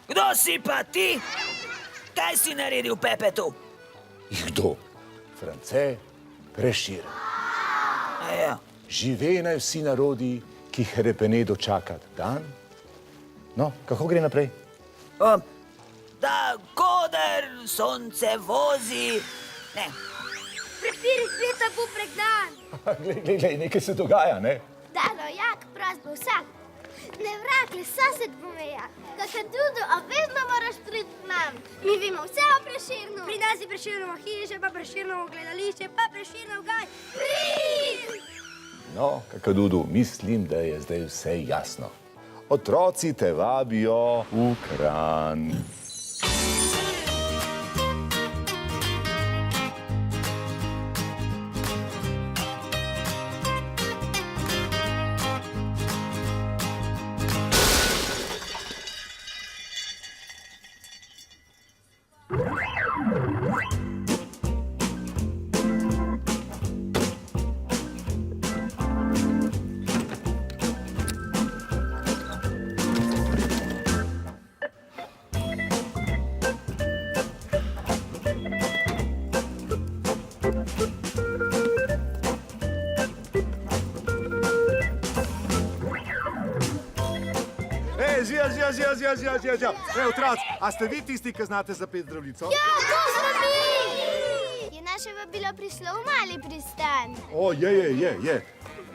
Kdo si pa ti? Kaj si naredil Pepetu? Kdo? France Prešeren. A ja. Žive naj vsi narodi, ki hrepene dočakat dan. No, kako gre naprej? Da koder sonce vozi... Ne. Prepiri sveta bo pregnan. Glej, nekaj se dogaja, ne? Dano, jak prost bo vsak. Ne vrakli, sosed pomeja. Kaka Dudu, a vedno moraš priti k nam. Mi vemo vse o Prešernu. Pri nas je Prešernovo hiše, pa Prešernovo gledališče, pa Prešernov gaj. Prid! No, Kakadudu, mislim, da je zdaj vse jasno. Otroci te vabijo v Kranj. Žija. Otroci, a ste vi tisti, ki znate zapeti Zdravljico? Ja, to smo mi! Je naše vabilo prišlo v Mali pristan. O, je.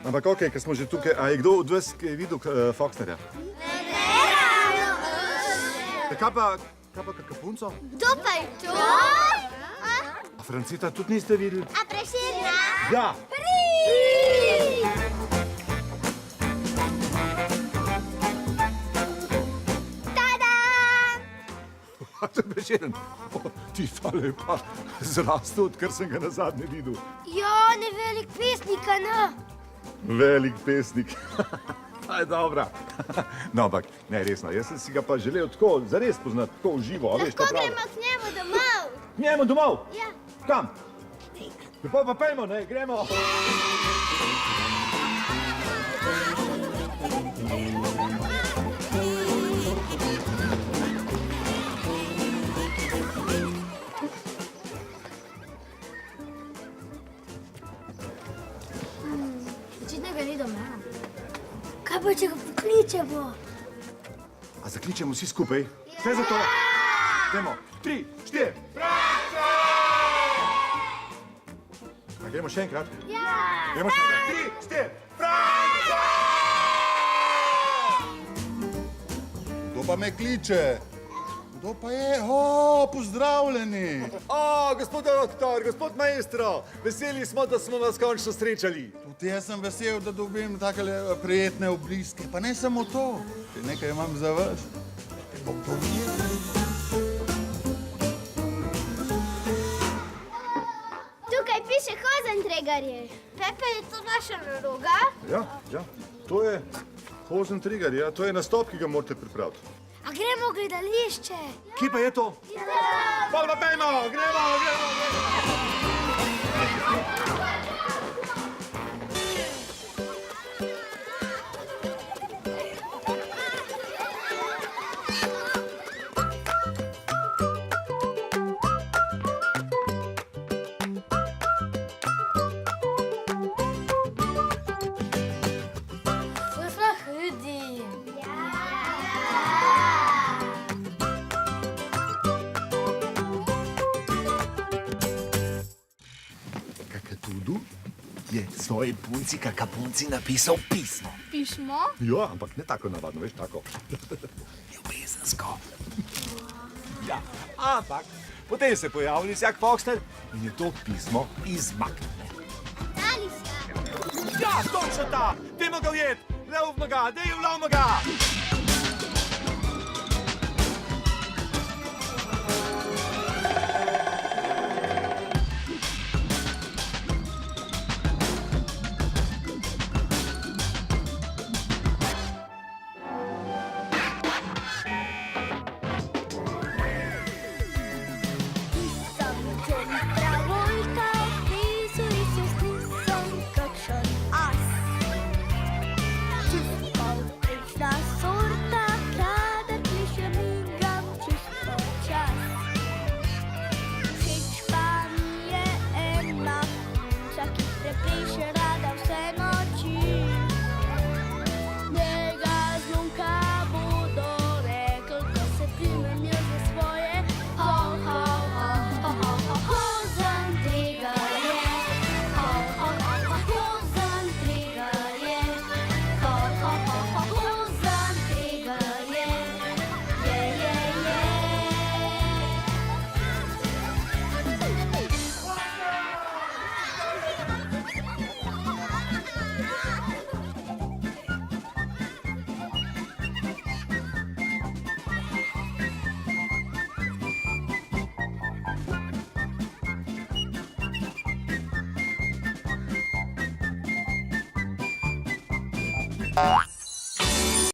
Ampak okej, ker smo že tukaj, a je kdo od vas videl Foxnerja? Ne. Kaj pa Kakapunco? Kdo pa je to? A Francita tudi niste videli? A Prešerna? Ja. Prid! Prešeren, ti tale pa zrastel, odkar sem ga nazadnje videl. Ja, ne velik pesnik, ne? Velik pesnik. Aj, dobra. No, ampak, ne, resno, jaz sem si ga pa želel tako, zares poznati, tako v živo. Lahko gremo k njemu domov. K njemu domov? Ja. Kam? Lepo pa pejmo, ne, gremo. Očitno ga ni doma. Kaj pa, če ga pokličemo? A zakličemo vsi skupaj? Vse za to? Dajmo, 3, 4. A gremo še enkrat? Ja! Gremo še enkrat. 3, 4. Franco! Kdo pa me kliče? Kdo pa je? O, pozdravljeni! O, gospod doktor, gospod maestro, veseli smo, da smo vas končno srečali. Tudi jaz sem vesel, da dobim takele prijetne obliske. Pa ne samo to, nekaj imam za vas. Tukaj piše Hozentregarje. Pepe, je to naša naloga? Ja, to je Hozentregar, ja, to je nastop, ki ga morate pripraviti. A gremo v gledališče? Kje pa je to? Ja! Pa pejmo, gremo. Kakadudu je svoji punci Kakapunci napisal pismo. Pismo? Ja, ampak ne tako navadno, veš, tako. Ljubezensko. Ja, ampak potem se pojavili Jack Foxter in je to pismo izmaknil. Dali se. Ja, točno ta! Dajmo ga ujet! Lovimo ga, lovimo ga! So